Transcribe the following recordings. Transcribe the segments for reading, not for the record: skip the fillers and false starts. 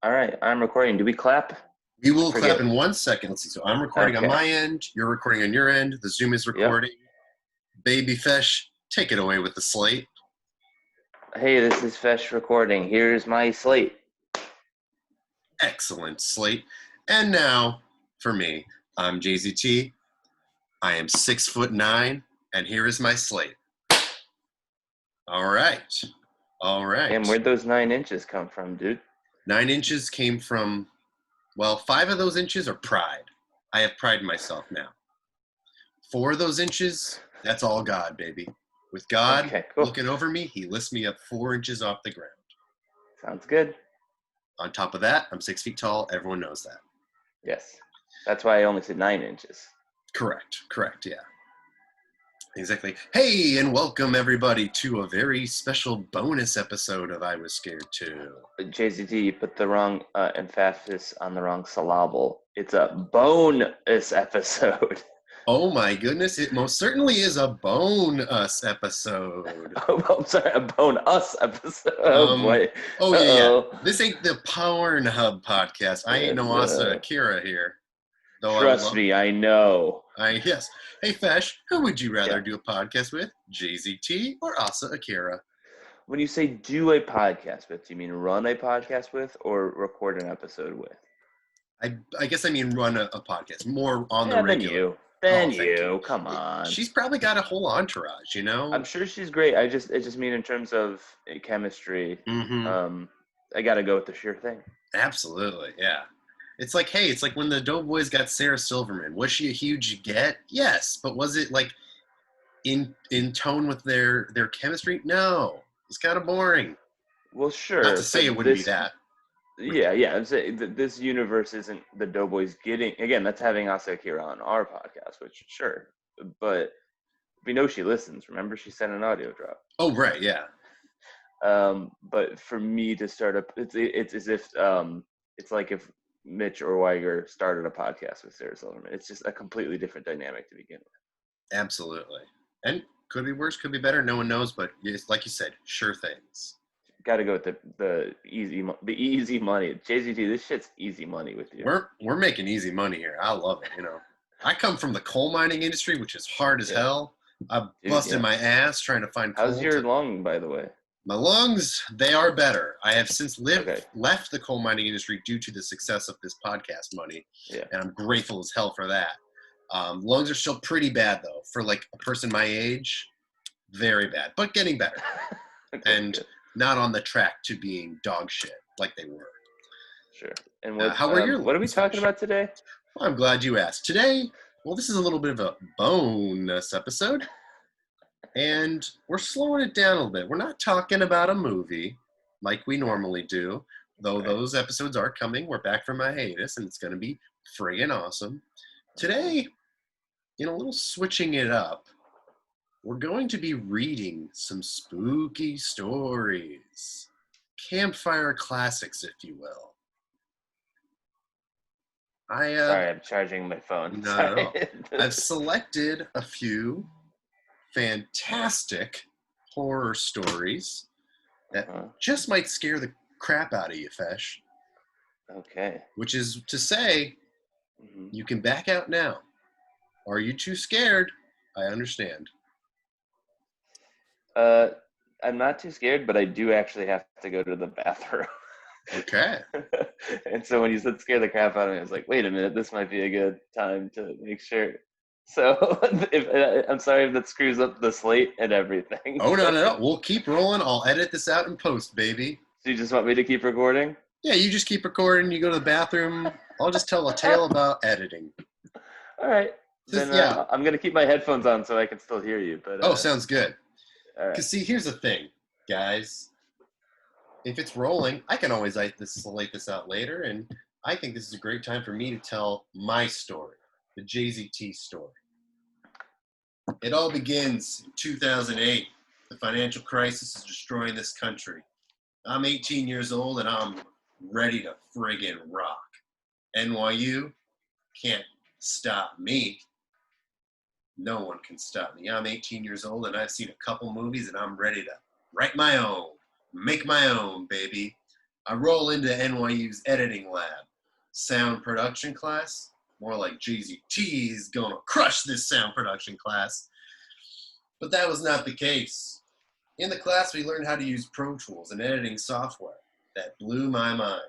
All right, I'm recording. Do we clap? We will Forget. clap in 1 second. Let's see. So I'm recording on Okay. my end. You're recording on your end. The Zoom is recording. Baby Fesh, take it away with the slate. Hey, this is Fesh recording. Here's my slate. Excellent slate. And now, for me, I'm JZT. I am 6'9", and here is my slate. All right. And where'd those 9 inches come from, dude? 9 inches came from, well, 5 of those inches are pride. I have pride in myself now. 4 of those inches, that's all God, baby. With God looking over me, he lifts me up 4 inches off the ground. Sounds good. On top of that, I'm 6 feet tall. Everyone knows that. Yes. That's why I only said 9 inches. Correct, yeah. Exactly. Hey, and welcome everybody to a very special bonus episode of I Was Scared Too. JZT, you put the wrong emphasis on the wrong syllable. It's a bonus episode. Oh my goodness, it most certainly is a bone-us episode. I'm sorry, a bone-us episode. Oh boy. Oh yeah. This ain't the Pornhub podcast. I ain't no Asa Akira here. Trust me, I know. Yes. Hey Fesh, who would you rather do a podcast with? JZT or Asa Akira? When you say do a podcast with, do you mean run a podcast with or record an episode with? I guess I mean run a podcast. More on the regular. Then you. Come on. She's probably got a whole entourage, you know? I'm sure she's great. I just mean in terms of chemistry, I got to go with the sure thing. Absolutely, yeah. It's like, hey, it's like when the Doughboys got Sarah Silverman. Was she a huge get? Yes, but was it like in tone with their chemistry? No, it's kind of boring. Well, sure. Not to say it wouldn't be that. Yeah. I'm saying this universe isn't the Doughboys getting. Again, that's having Asa Akira on our podcast, which sure, but we know she listens. Remember, she sent an audio drop. Oh right, yeah. But for me to start up, it's as if it's like if Mitch or Weiger started a podcast with Sarah Silverman. It's just a completely different dynamic to begin with. Absolutely. And could be worse, could be better. No one knows, but like you said, sure things. Got to go with the easy money. JZT, this shit's easy money with you. We're making easy money here. I love it. You know, I come from the coal mining industry, which is hard as hell. I busted my ass trying to find coal. How's your lung, by the way? My lungs, they are better. I have since left the coal mining industry due to the success of this podcast money. Yeah. And I'm grateful as hell for that. Lungs are still pretty bad, though. For like a person my age, very bad, but getting better. And not on the track to being dog shit like they were. Sure. And how are your what are we talking about today? Well, I'm glad you asked. Today, well, this is a little bit of a bonus episode. And we're slowing it down a little bit. We're not talking about a movie like we normally do, though those episodes are coming. We're back from my hiatus, and it's going to be friggin' awesome. Today, a little switching it up, we're going to be reading some spooky stories. Campfire classics, if you will. Sorry, I'm charging my phone. No. I've selected a few fantastic horror stories that just might scare the crap out of you, Fesh. Okay. Which is to say, you can back out now. Are you too scared? I understand. I'm not too scared, but I do actually have to go to the bathroom. Okay. And so when you said scare the crap out of me, I was like, wait a minute, this might be a good time to make sure. So I'm sorry if that screws up the slate and everything. Oh, no. We'll keep rolling. I'll edit this out in post, baby. So you just want me to keep recording? Yeah, you just keep recording. You go to the bathroom. I'll just tell a tale about editing. All right. Then I'm going to keep my headphones on so I can still hear you. But sounds good. All right. Because, see, here's the thing, guys. If it's rolling, I can always slate this out later, and I think this is a great time for me to tell my story. The JZT story. It all begins in 2008. The financial crisis is destroying this country. I'm 18 years old and I'm ready to friggin' rock. NYU can't stop me. No one can stop me. I'm 18 years old and I've seen a couple movies and I'm ready to write my own, make my own, baby. I roll into NYU's editing lab. Sound production class? More like JZT's gonna crush this sound production class. But that was not the case. In the class, we learned how to use Pro Tools and editing software. That blew my mind.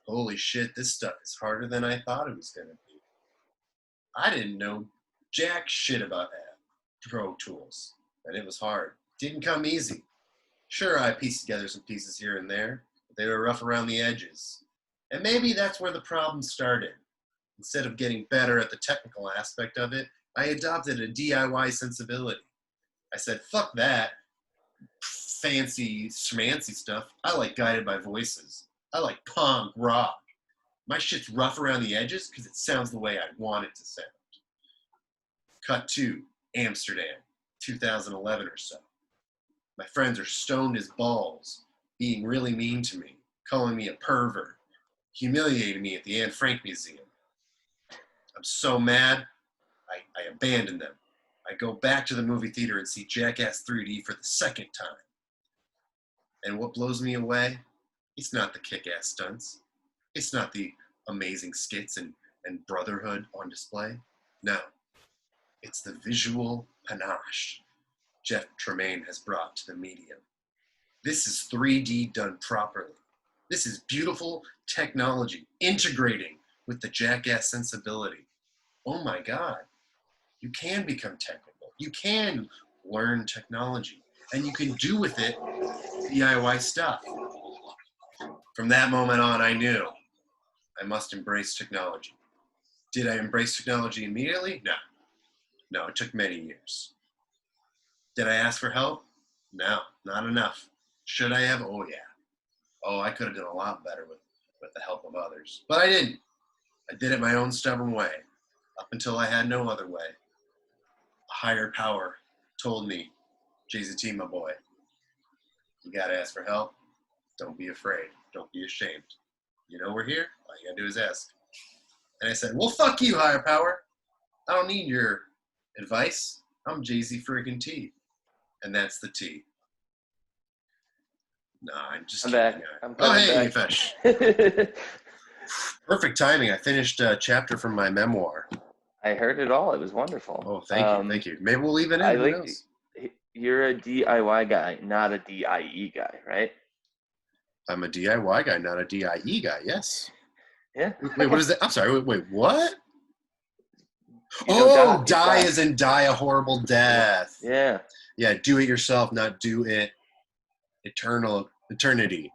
Holy shit, this stuff is harder than I thought it was gonna be. I didn't know jack shit about Pro Tools, and it was hard. Didn't come easy. Sure, I pieced together some pieces here and there, but they were rough around the edges. And maybe that's where the problem started. Instead of getting better at the technical aspect of it, I adopted a DIY sensibility. I said, fuck that fancy schmancy stuff. I like guided by voices. I like punk rock. My shit's rough around the edges because it sounds the way I want it to sound. Cut to Amsterdam, 2011 or so. My friends are stoned as balls, being really mean to me, calling me a pervert, humiliating me at the Anne Frank Museum. I'm so mad, I abandon them. I go back to the movie theater and see Jackass 3D for the second time. And what blows me away? It's not the kick-ass stunts. It's not the amazing skits and brotherhood on display. No, it's the visual panache Jeff Tremaine has brought to the medium. This is 3D done properly. This is beautiful technology integrating with the Jackass sensibility. Oh my God, you can become technical. You can learn technology, and you can do with it DIY stuff. From that moment on, I knew I must embrace technology. Did I embrace technology immediately? No. No, it took many years. Did I ask for help? No, not enough. Should I have? Oh, yeah. Oh, I could have done a lot better with the help of others. But I didn't. I did it my own stubborn way, up until I had no other way. A higher power told me, JZT, my boy, you gotta ask for help. Don't be afraid. Don't be ashamed. You know we're here. All you gotta do is ask. And I said, well, fuck you, higher power. I don't need your advice. I'm Jay-Z friggin' T. And that's the T. Nah, I'm just I'm kidding. back. I'm Oh, coming hey, back. Fesh. Perfect timing. I finished a chapter from my memoir. I heard it all. It was wonderful. Oh, thank you. Thank you. Maybe we'll leave it in. Who knows? You're a DIY guy, not a DIE guy, right? I'm a DIY guy, not a DIE guy. Yes. Yeah. Wait, what is that? I'm sorry. Wait, what? Die die as in die a horrible death. Yeah. Yeah, do it yourself, not do it eternity.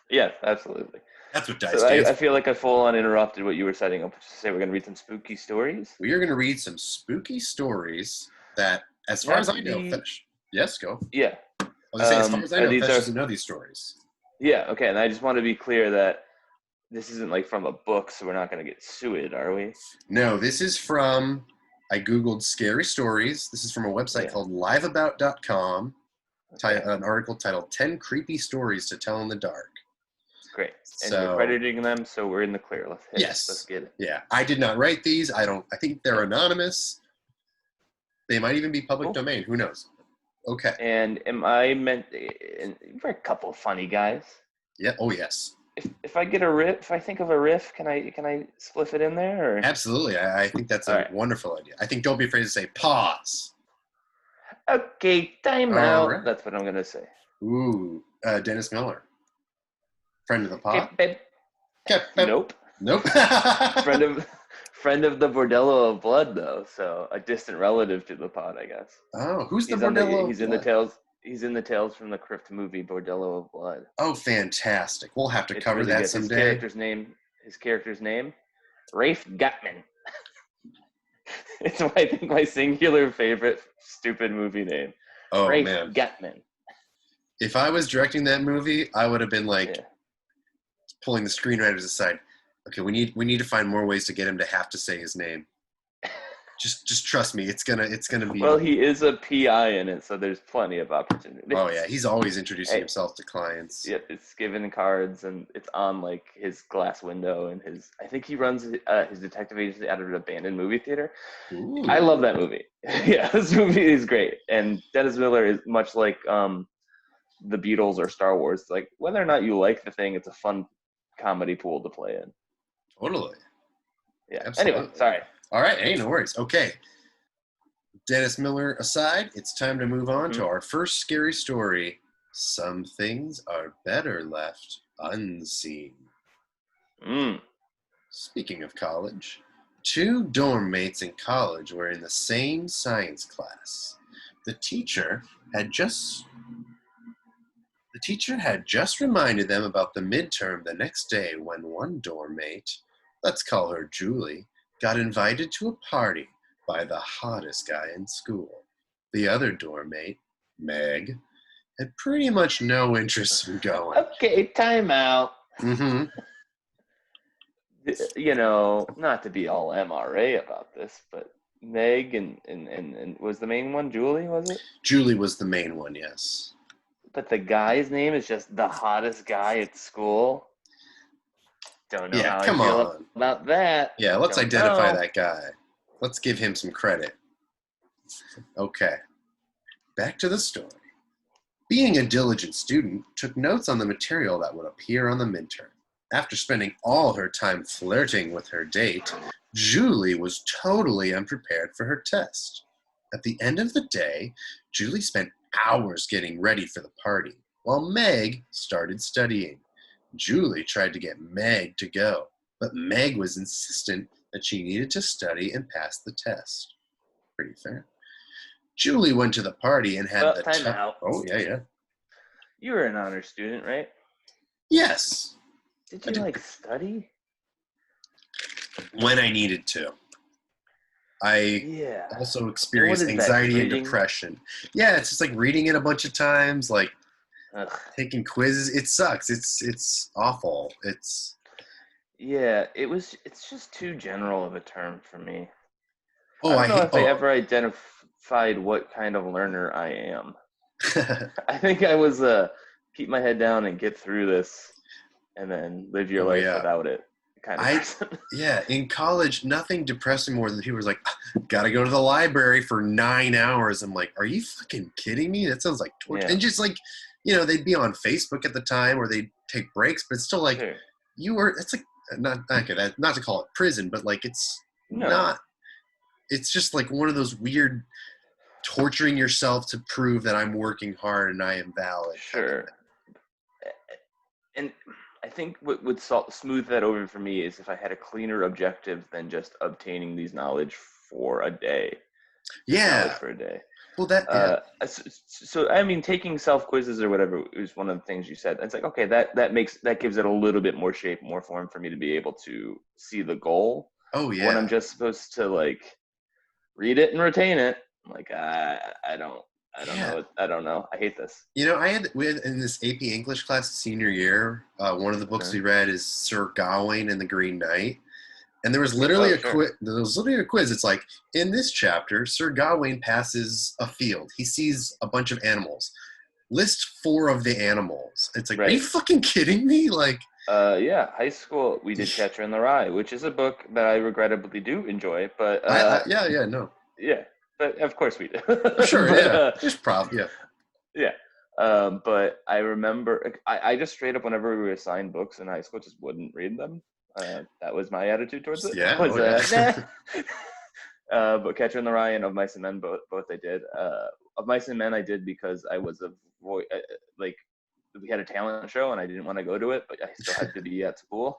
Yes, absolutely. That's what die So stands I feel like I full-on interrupted what you were setting up to say we're going to read some spooky stories. We are going to read some spooky stories that, as far as I know, Fesh. Yes, go. Yeah. I was going to say, as far as I know, Fesh doesn't know these stories. Yeah, okay, and I just want to be clear that this isn't like from a book, so we're not going to get sued, are we? No, this is from, I Googled scary stories. This is from a website called liveabout.com, an article titled 10 Creepy Stories to Tell in the Dark. Great. And you're crediting them, so we're in the clear. Let's get it. Yeah, I did not write these. I think they're anonymous. They might even be public domain. Who knows? Okay. And am I meant, we're a couple of funny guys. Yeah. Oh, yes. If I get a riff, if I think of a riff, can I spliff it in there? Or? Absolutely. I think that's a wonderful idea. I think don't be afraid to say pause. Okay, time out. Right. That's what I'm going to say. Ooh, Dennis Miller. Friend of the pod? Nope. Friend of the Bordello of Blood, though. So a distant relative to the pod, I guess. Oh, who's the Bordello? He's in the Tales. He's in the Tales from the Crypt movie, Bordello of Blood. Oh, fantastic! We'll have to cover that someday. His character's name, Rafe Gutman. It's I think my singular favorite stupid movie name. Oh, Rafe man. Gutman. If I was directing that movie, I would have been like pulling the screenwriters aside. Okay, we need to find more ways to get him to have to say his name. Just trust me, it's gonna be. Well, he is a PI in it, so there's plenty of opportunities. Oh yeah, he's always introducing himself to clients. Yep, it's given cards, and it's on like his glass window, and I think he runs his detective agency out of an abandoned movie theater. Ooh. I love that movie. Yeah, this movie is great, and Dennis Miller is much like the Beatles or Star Wars. Like, whether or not you like the thing, it's a fun comedy pool to play in. Totally. Yeah. Absolutely. Anyway, sorry. All right. Hey, no worries. Okay. Dennis Miller aside, it's time to move on to our first scary story. Some things are better left unseen. Speaking of college, 2 dorm mates in college were in the same science class. The teacher had just reminded them about the midterm the next day when one dorm mate, let's call her Julie, got invited to a party by the hottest guy in school. The other dorm mate, Meg, had pretty much no interest in going. Okay, time out. Mm-hmm. You know, not to be all MRA about this, but Meg and was the main one Julie, was it? Julie was the main one, yes. But the guy's name is just the hottest guy at school. Don't know how I feel about that. Yeah, let's identify that guy. Let's give him some credit. Okay, back to the story. Being a diligent student, took notes on the material that would appear on the midterm. After spending all her time flirting with her date, Julie was totally unprepared for her test. At the end of the day, Julie spent hours getting ready for the party, while Meg started studying. Julie tried to get Meg to go, but Meg was insistent that she needed to study and pass the test. Pretty fair. Julie went to the party and had time out. Oh, yeah. You were an honor student, right? Yes. Did you study? When I needed to. I also experienced anxiety and depression. Yeah, it's just like reading it a bunch of times, like taking quizzes. It sucks. It's awful. It's just too general of a term for me. Oh, I don't know if I ever identified what kind of learner I am. I think I was keep my head down and get through this and then live your life without it kind of person. Yeah, in college, nothing depressed me more than people was like, gotta go to the library for 9 hours. I'm like, are you fucking kidding me? That sounds like torture. Yeah. And just like, they'd be on Facebook at the time or they'd take breaks, but it's still like it's like not to call it prison, but like it's just like one of those weird torturing yourself to prove that I'm working hard and I am valid. Sure. And I think what would smooth that over for me is if I had a cleaner objective than just obtaining these knowledge for a day. Yeah. For a day. Well, that. So I mean, taking self quizzes or whatever is one of the things you said. It's like, okay, that gives it a little bit more shape, more form for me to be able to see the goal. Oh yeah. When I'm just supposed to read it and retain it. I'm like, I don't know. I don't know. I hate this. We had in this AP English class senior year, one of the books we read is Sir Gawain and the Green Knight. And there was literally a quiz. It's like, in this chapter, Sir Gawain passes a field. He sees a bunch of animals. List 4 of the animals. It's like, are you fucking kidding me? Like, high school, we did Catcher in the Rye, which is a book that I regrettably do enjoy, but Yeah, but of course we do. Sure, but, just probably, Yeah. But I remember, I just straight up, whenever we were assigned books in high school, just wouldn't read them. That was my attitude towards it. Yeah. But Catcher in the Rye and Of Mice and Men, both I did. Of Mice and Men I did because I was we had a talent show and I didn't want to go to it, but I still had to be at school.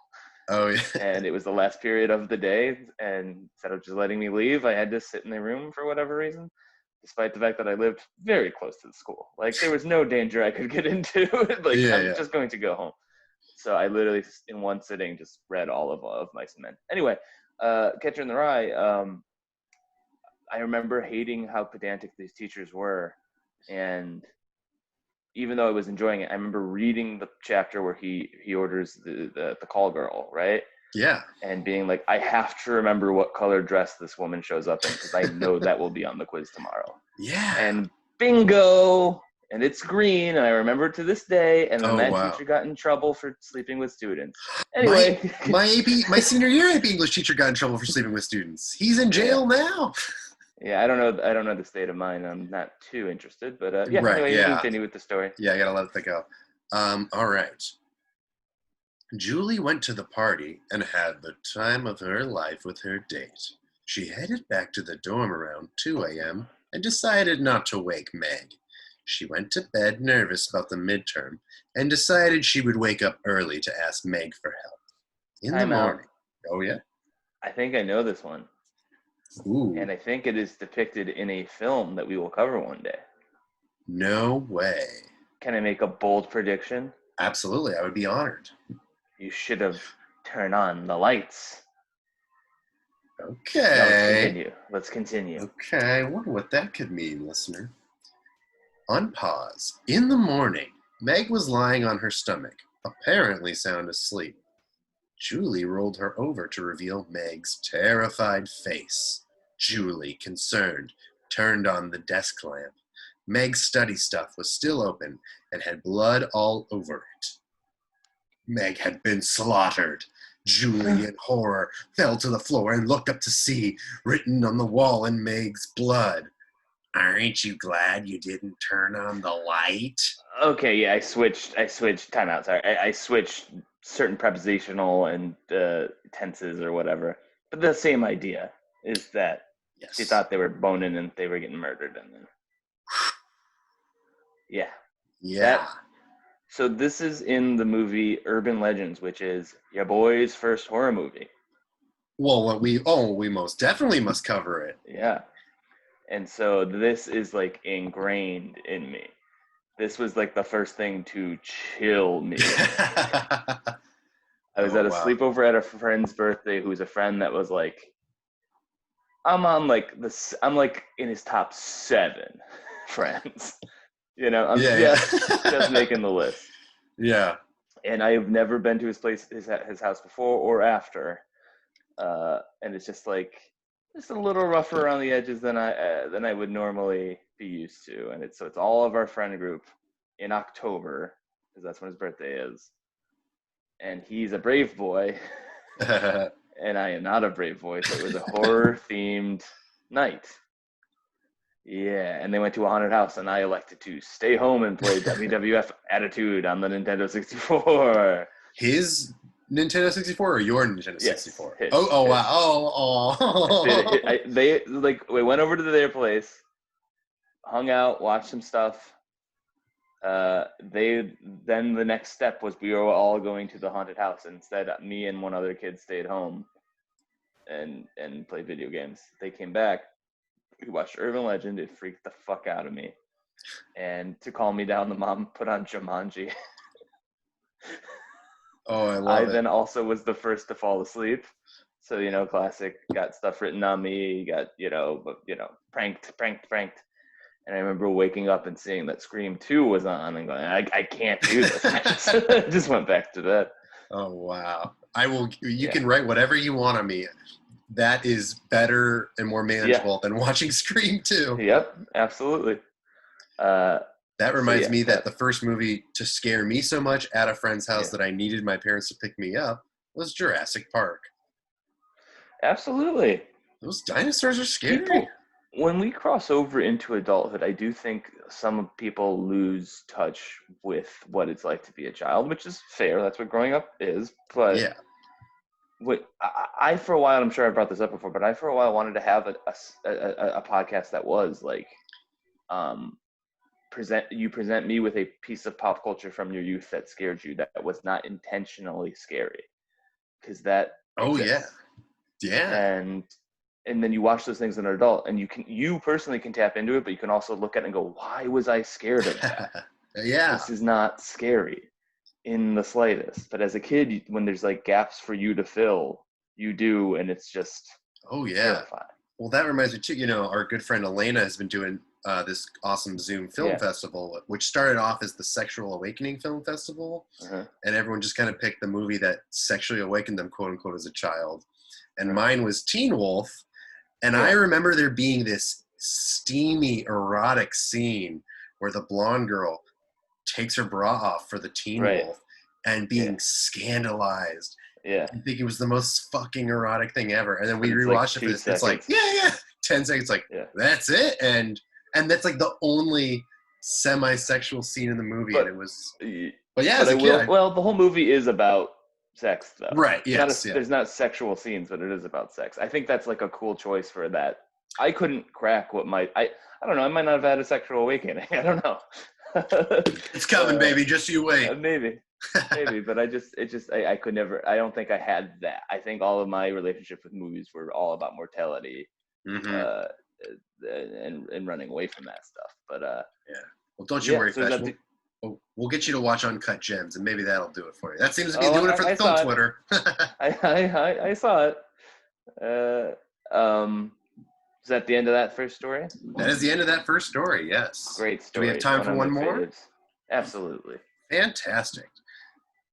Oh yeah. And it was the last period of the day, and instead of just letting me leave, I had to sit in the room for whatever reason, despite the fact that I lived very close to the school. Like, there was no danger I could get into. I'm just going to go home. So I literally, in one sitting, just read all of Mice and Men. Anyway, Catcher in the Rye, I remember hating how pedantic these teachers were, and even though I was enjoying it, I remember reading the chapter where he orders the call girl, right? Yeah. And being like, I have to remember what color dress this woman shows up in because I know that will be on the quiz tomorrow. Yeah. And bingo! And it's green, and I remember it to this day. And then teacher got in trouble for sleeping with students. Anyway. My senior year AP English teacher got in trouble for sleeping with students. He's in jail now. Yeah, I don't know the state of mind. I'm not too interested, but yeah. Right, Anyway, you can yeah. continue with the story. Yeah, I gotta let that go. All right. Julie went to the party and had the time of her life with her date. She headed back to the dorm around 2 a.m. and decided not to wake Meg. She went to bed nervous about the midterm and decided she would wake up early to ask Meg for help. In the Time out. morning. Oh, yeah? I think I know this one, Ooh, and I think it is depicted in a film that we will cover one day. no way. Can I make a bold prediction? Absolutely, I would be honored. You should have turned on the lights. Now let's Okay. continue. Let's continue. Okay, I wonder what that could mean, listener. Unpause. In the morning, Meg was lying on her stomach, apparently sound asleep. Julie rolled her over to reveal Meg's terrified face. Julie, concerned, turned on the desk lamp. Meg's study stuff was still open and had blood all over it. Meg had been slaughtered. Julie, in horror, fell to the floor and looked up to see, written on the wall in Meg's blood, "Aren't you glad you didn't turn on the light?" Okay, yeah, I switched. Time out. Sorry, I switched certain prepositional and tenses or whatever. But the same idea is that she Yes. thought they were boning and they were getting murdered, and then yeah, Yeah. that. So this is in the movie Urban Legends, which is your boy's first horror movie. Well, we most definitely must cover it. Yeah, and so this is like ingrained in me. This was like the first thing to chill me. I was Oh at a wow. sleepover at a friend's birthday who was a friend that was like, I'm on like this, I'm like in his top 7 friends. I'm Yeah, just yeah. making the list. Yeah. And I have never been to his house before or after. And it's just like just a little rougher around the edges than I would normally be used to. And it's all of our friend group in October because that's when his birthday is. And he's a brave boy, and I am not a brave boy. So it was a horror themed night. Yeah, and they went to a haunted house, and I elected to stay home and play WWF Attitude on the Nintendo 64. His Nintendo 64 or your Nintendo Yes, 64? his, Oh, his. wow. Oh. We went over to their place, hung out, watched some stuff. Then the next step was we were all going to the haunted house. Instead, me and one other kid stayed home and played video games. They came back. We watched Urban Legend. It freaked the fuck out of me. And to calm me down, the mom put on Jumanji. Oh, I I love it. then also was the first to fall asleep. So, classic, got stuff written on me, got, pranked. And I remember waking up and seeing that Scream 2 was on and going, I can't do this. I just went back to bed. Oh, wow. You Yeah. can write whatever you want on me. That is better and more Yeah. manageable than watching Scream 2. Yep. Absolutely. That reminds Yeah, me that the first movie to scare me so much at a friend's house yeah. that I needed my parents to pick me up was Jurassic Park. Absolutely. Those dinosaurs are scary. People, when we cross over into adulthood, I do think some people lose touch with what it's like to be a child, which is fair. That's what growing up is. But Yeah. I for a while, I'm sure I brought this up before, but I for a while wanted to have a podcast that was like, present me with a piece of pop culture from your youth that scared you that was not intentionally scary, because that Oh, yeah. exists. Yeah. And then you watch those things as an adult, and you personally can tap into it, but you can also look at it and go, why was I scared of that? Yeah. This is not scary in the slightest. But as a kid, when there's like gaps for you to fill, you do, and it's just Oh, yeah. terrifying. Well, that reminds me too, our good friend Elena has been doing this awesome Zoom film festival, which started off as the Sexual Awakening Film Festival. Uh-huh. And everyone just kind of picked the movie that sexually awakened them, quote unquote, as a child. And Right. mine was Teen Wolf. And I remember there being this steamy, erotic scene where the blonde girl takes her bra off for the Teen Wolf and being scandalized. Yeah. I think it was the most fucking erotic thing ever. And then we But it's rewatched like it. 2 It's like, seconds. yeah. 10 seconds, like, Yeah. that's it? And that's like the only semi-sexual scene in the movie, But- and it was... But yeah, But as a kid, well, the whole movie is about sex, though. right, It's not yes, yeah. There's not sexual scenes, but it is about sex. I think that's like a cool choice for that. I couldn't crack what I don't know. I might not have had a sexual awakening. I don't know. It's coming, baby. Just you wait. Maybe, but I could never. I don't think I had that. I think all of my relationships with movies were all about mortality, Mm-hmm. and running away from that stuff. But Yeah. Well, don't you worry, so is Fesh. that We'll get you to watch Uncut Gems, and maybe that'll do it for you. That seems to be Oh, doing it for the I film saw it. Twitter. I saw it. Is that the end of that first story? That is the end of that first story, yes. Great Do story. we have time for of one my more? faves. Absolutely. Fantastic.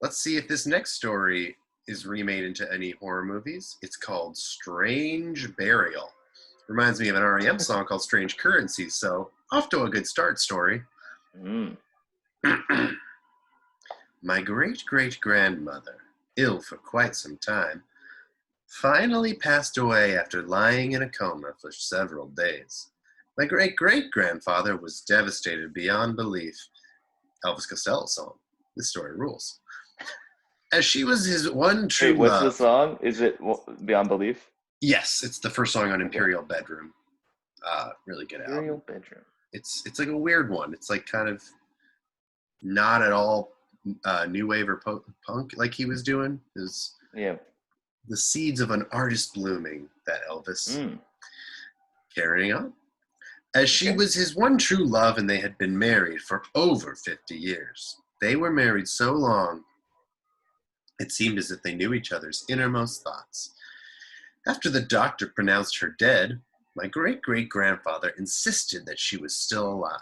Let's see if this next story is remade into any horror movies. It's called Strange Burial. Reminds me of an REM song called Strange Currency, so off to a good start, story. Mm. My great-great-grandmother, ill for quite some time, finally passed away after lying in a coma for several days. My great-great-grandfather was devastated beyond belief. Elvis Costello song. This story rules. As she was his one true Wait, what's love. the song? Is it Beyond Belief? Yes, it's the first song on Imperial Bedroom. Really good album. Imperial Bedroom. It's like a weird one. It's like kind of not at all new wave or punk like he was doing. Is Yeah. the seeds of an artist blooming, that Elvis. Mm. Carrying on. As she Okay. was his one true love, and they had been married for over 50 years. They were married so long, it seemed as if they knew each other's innermost thoughts. After the doctor pronounced her dead, my great-great-grandfather insisted that she was still alive.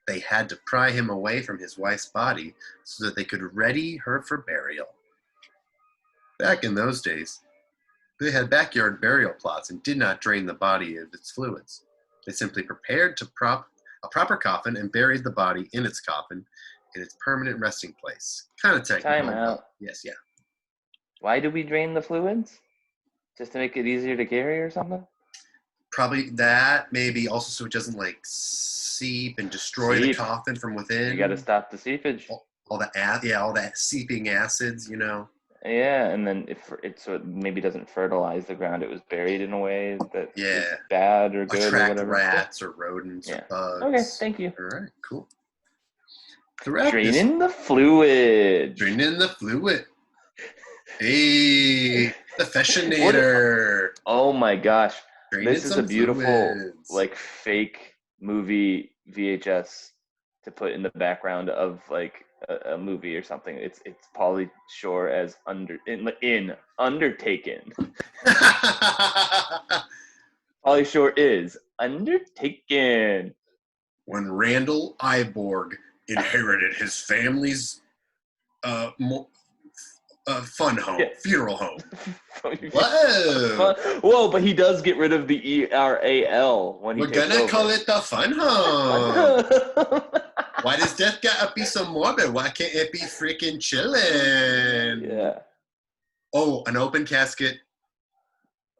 They had to pry him away from his wife's body so that they could ready her for burial. Back in those days, they had backyard burial plots and did not drain the body of its fluids. They simply prepared a proper coffin and buried the body in its coffin in its permanent resting place. Kind of technical. Time out. Yes, yeah. Why do we drain the fluids? Just to make it easier to carry or something? Probably that, maybe also so it doesn't like seep and destroy the coffin from within. You got to stop the seepage. All that seeping acids, you know. Yeah, and then so it maybe doesn't fertilize the ground it was buried in a way that is bad or good attract or whatever. rats or rodents or bugs. Okay, thank you. All right, cool. Draining the fluid. Draining the fluid. Hey, the fascinator. Oh my gosh. Draining This is a beautiful like fake movie VHS to put in the background of like a movie or something. It's Pauly Shore as in Undertaken. Pauly Shore is Undertaken. When Randall Iborg inherited his family's funeral home. Whoa! Whoa! But he does get rid of the ERAL when he. We're gonna call it the fun home. Why does death gotta be so morbid? Why can't it be freaking chilling? Yeah. Oh, an open casket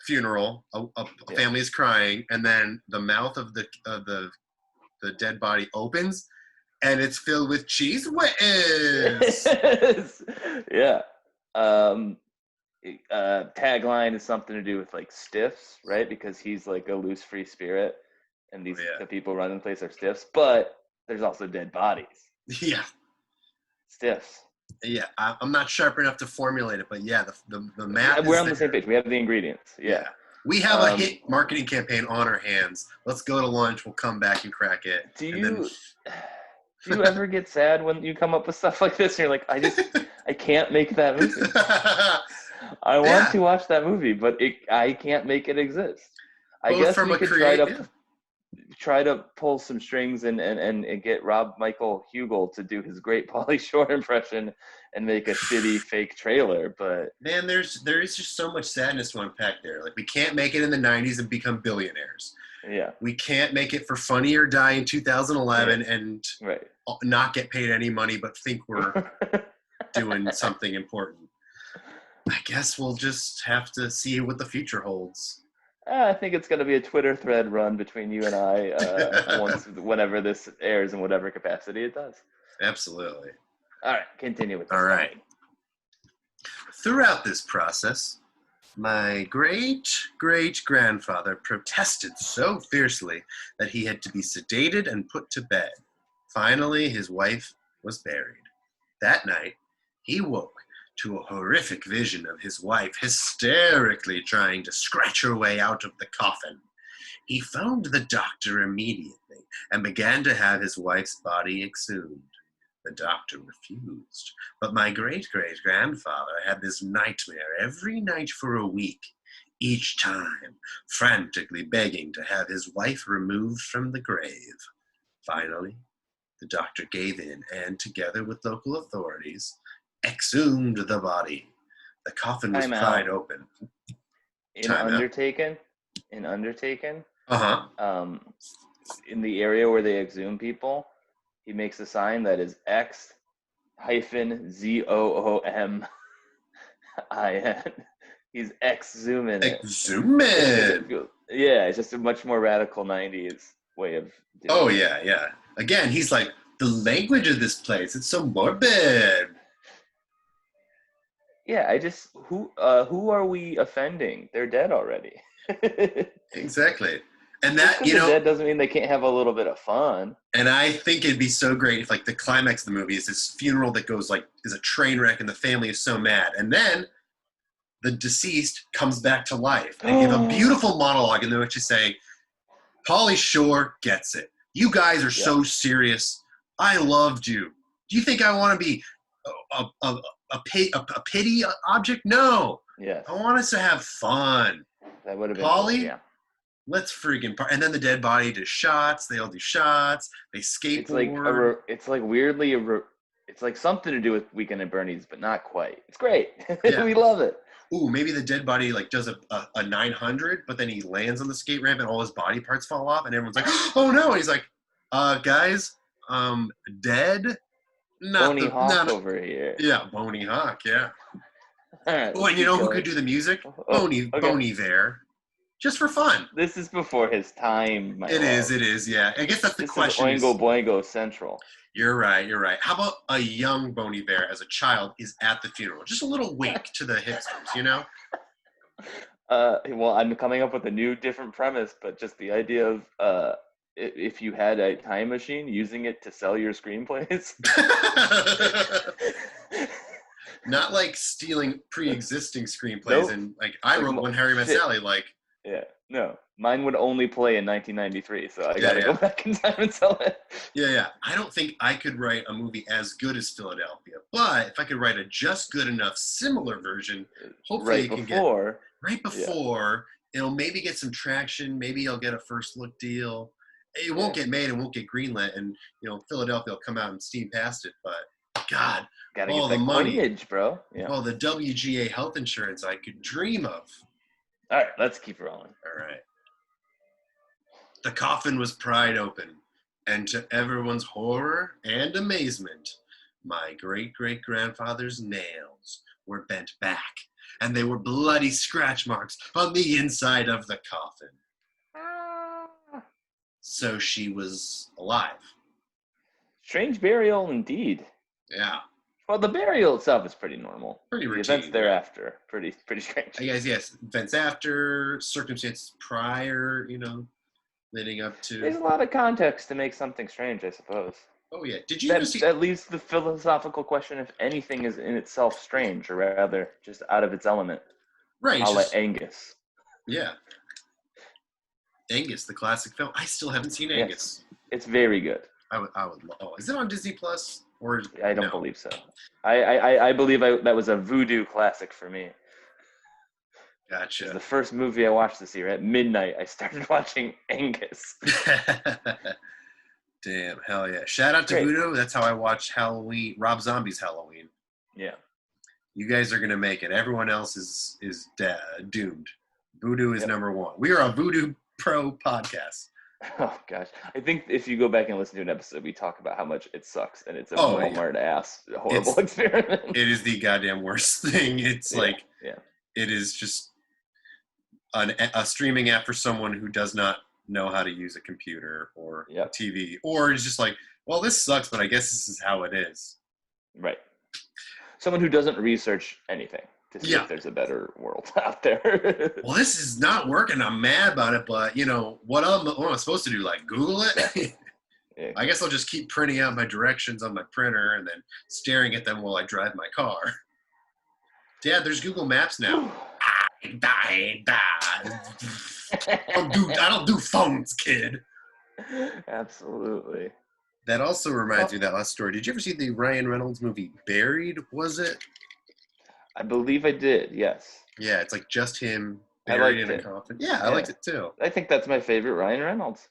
funeral. A family is crying, and then the mouth of the dead body opens, and it's filled with cheese whiz. Yeah. Tagline is something to do with like stiffs, right? Because he's like a loose free spirit, and the people running the place are stiffs, but there's also dead bodies. Yeah. Stiffs. Yeah, I'm not sharp enough to formulate it, but yeah, the map. We're on the same page. We have the ingredients. Yeah. We have a hit marketing campaign on our hands. Let's go to lunch. We'll come back and crack it. Do you ever get sad when you come up with stuff like this and you're like, I can't make that movie. I want to watch that movie, but I can't make it exist. I guess we could try to pull some strings and get Rob Michael Hugel to do his great Pauly Shore impression and make a shitty fake trailer. But man, there is just so much sadness to unpack there. Like, we can't make it in the 90s and become billionaires. Yeah. We can't make it for Funny or Die in 2011 and not get paid any money, but think we're doing something important. I guess we'll just have to see what the future holds. I think it's going to be a Twitter thread run between you and I whenever this airs in whatever capacity it does. Absolutely. All right, continue with the All story. right. Throughout this process, my great-great-grandfather protested so fiercely that he had to be sedated and put to bed. Finally, his wife was buried. That night, he woke to a horrific vision of his wife hysterically trying to scratch her way out of the coffin. He phoned the doctor immediately and began to have his wife's body exhumed. The doctor refused, but my great-great-grandfather had this nightmare every night for a week, each time frantically begging to have his wife removed from the grave. Finally, the doctor gave in and, together with local authorities, exhumed the body. The coffin was Time pried out. open. In Undertaken, Uh-huh. In the area where they exhume people, he makes a sign that is X-ZOOMIN. He's exhuming it. Exhuming! Yeah, it's just a much more radical 90s way of doing it. Oh, yeah. Again, he's like, the language of this place, it's so morbid. Yeah, who are we offending? They're dead already. Exactly. And Just that, because they're dead doesn't mean they can't have a little bit of fun. And I think it'd be so great if, like, the climax of the movie is this funeral that goes, like, is a train wreck and the family is so mad. And then the deceased comes back to life. And give a beautiful monologue in which you say, Pauly Shore gets it. You guys are so serious. I loved you. Do you think I want to be a pity object? No. Yes. I want us to have fun. That would have been Pauly, cool, yeah. Let's freaking and then the dead body does shots. They all do shots. They skateboard. It's like weirdly it's like something to do with Weekend at Bernie's, but not quite. It's great. Yeah. We love it. Ooh, maybe the dead body like does a 900, but then he lands on the skate ramp and all his body parts fall off, and everyone's like, "Oh no!" And he's like, guys, dead." Boney Hawk over here. Yeah, Boney Hawk. Yeah. All right. Oh, and you know who could do the music? Boney there. Just for fun. This is before his time. It is, yeah. I guess that's the question. This is Oingo Boingo Central. You're right. How about a young Boney Bear as a child is at the funeral? Just a little wink to the hipsters, you know? Well, I'm coming up with a new, different premise, but just the idea of if you had a time machine, using it to sell your screenplays. Not like stealing pre-existing screenplays and like I wrote When Harry Met Sally, like. Yeah, no. Mine would only play in 1993, so I gotta go back in time and sell it. Yeah. I don't think I could write a movie as good as Philadelphia, but if I could write a just good enough similar version, hopefully right before, it'll maybe get some traction. Maybe I'll get a first look deal. It won't get made and won't get greenlit, and Philadelphia will come out and steam past it. But God, gotta all get the money, coinage, bro. Yeah. All the WGA health insurance I could dream of. All right, let's keep rolling. All right. The coffin was pried open, and to everyone's horror and amazement, my great-great-grandfather's nails were bent back, and they were bloody scratch marks on the inside of the coffin. So she was alive. Strange burial indeed. Yeah. Well, the burial itself is pretty normal. Pretty routine. The events thereafter, pretty strange. I guess, yes. Events after, circumstances prior, leading up to. There's a lot of context to make something strange, I suppose. Oh, yeah. Did you see... That leaves the philosophical question if anything is in itself strange, or rather, just out of its element. Right. A la Angus. Yeah. Angus, the classic film. I still haven't seen Angus. Yes. It's very good. I would. Oh, is it on Disney Plus? Or I don't believe so. I believe that was a voodoo classic for me. Gotcha. It was the first movie I watched this year. At midnight, I started watching Angus. Damn, hell yeah. Shout out to Voodoo. That's how I watch Halloween, Rob Zombie's Halloween. Yeah. You guys are going to make it. Everyone else is doomed. Voodoo is number one. We are a Voodoo Pro podcast. Oh, gosh. I think if you go back and listen to an episode, we talk about how much it sucks, and it's a Walmart-ass horrible experiment. It is the goddamn worst thing. It's it is just a streaming app for someone who does not know how to use a computer or a TV, or is just like, well, this sucks, but I guess this is how it is. Right. Someone who doesn't research anything to see if there's a better world out there. Well, this is not working. I'm mad about it, but what am I supposed to do? Like Google it? Yeah. I guess I'll just keep printing out my directions on my printer and then staring at them while I drive my car. Dad, there's Google Maps now. I don't do phones, kid. Absolutely. That also reminds me of that last story. Did you ever see the Ryan Reynolds movie Buried, was it? I believe I did, yes. Yeah, it's like just him buried in a coffin. Yeah, I liked it too. I think that's my favorite Ryan Reynolds.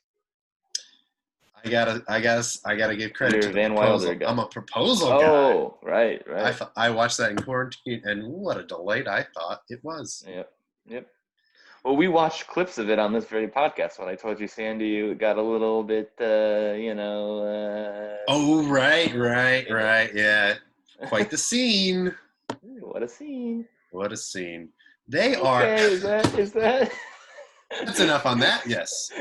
I gotta give credit to the Van proposal. Wilder guy. I'm a proposal guy. Oh, right. I watched that in quarantine, and what a delight I thought it was. Yep. Well, we watched clips of it on this very podcast when I told you, Sandy, got a little bit, Oh, right. Yeah. Quite the scene. What a scene. What a scene. They are. Is that? That's enough on that, yes.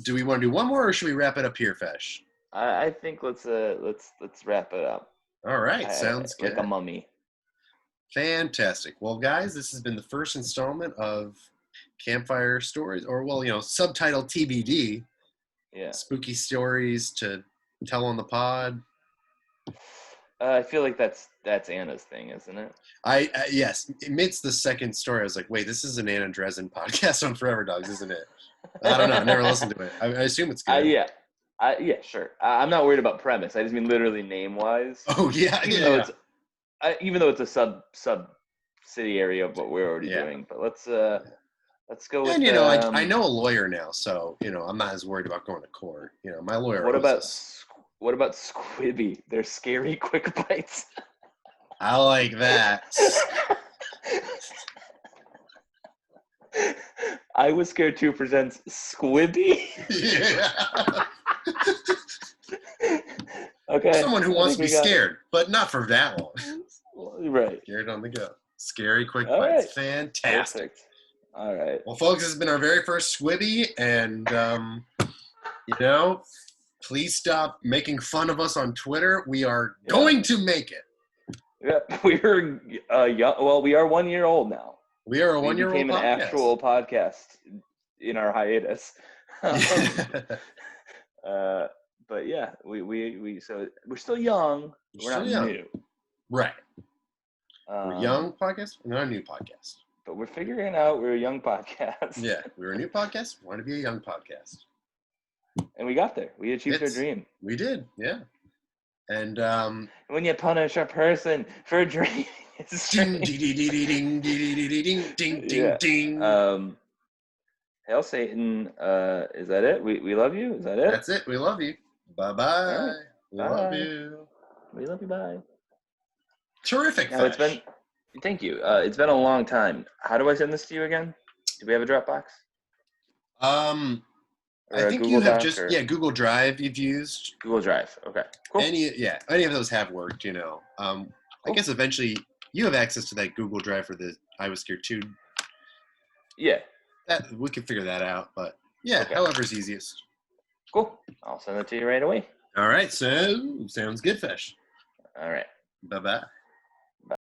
Do we want to do one more, or should we wrap it up here, Fesh? I think let's wrap it up. All right, sounds good. Like a mummy. Fantastic. Well, guys, this has been the first installment of Campfire Stories, or subtitle TBD. Yeah. Spooky stories to tell on the pod. I feel like that's Anna's thing, isn't it? Yes. Amidst the second story, I was like, wait, this is an Anna Dresden podcast on Forever Dogs, isn't it? I don't know. I never listened to it. I assume it's good. Yeah, sure. I'm not worried about premise. I just mean literally name-wise. Oh, yeah. Even though it's a subsidiary of what we're already doing. But let's go with. And, I know a lawyer now, so, I'm not as worried about going to court. My lawyer. What about SQUIBI? They're scary quick bites. I like that. I Was Scared 2 presents SQUIBI. Yeah. Okay. Someone who wants to be scared, but not for that long. Right. Scared on the go. Scary quick bites. Right. Fantastic. Perfect. All right. Well, folks, this has been our very first SQUIBI, and please stop making fun of us on Twitter. We are going to make it. Yeah, we're young. Well, we are 1 year old now. We are a 1 year old podcast. Became an actual podcast in our hiatus. But yeah, we so we're still young. We're not new. Right. We're a young podcast. We're not a new podcast. But we're figuring out we're a young podcast. Yeah, we're a new podcast. We want to be a young podcast. And we got there. We achieved our dream. We did, yeah. And when you punish a person for dreaming, it's ding ding ding ding ding ding ding. Hail Satan. Is that it? We love you. Is that it? That's it. We love you. Bye bye. Right. We love you. We love you. Bye. Terrific. Now, thank you. It's been a long time. How do I send this to you again? Do we have a Dropbox? I think you have just Google Drive you've used. Google Drive. Okay. Cool. Any of those have worked, Cool. I guess eventually you have access to that Google Drive for the I Was Scared 2. Yeah. That we can figure that out, but however's easiest. Cool. I'll send it to you right away. All right, so sounds good, Fish. All right. Bye-bye.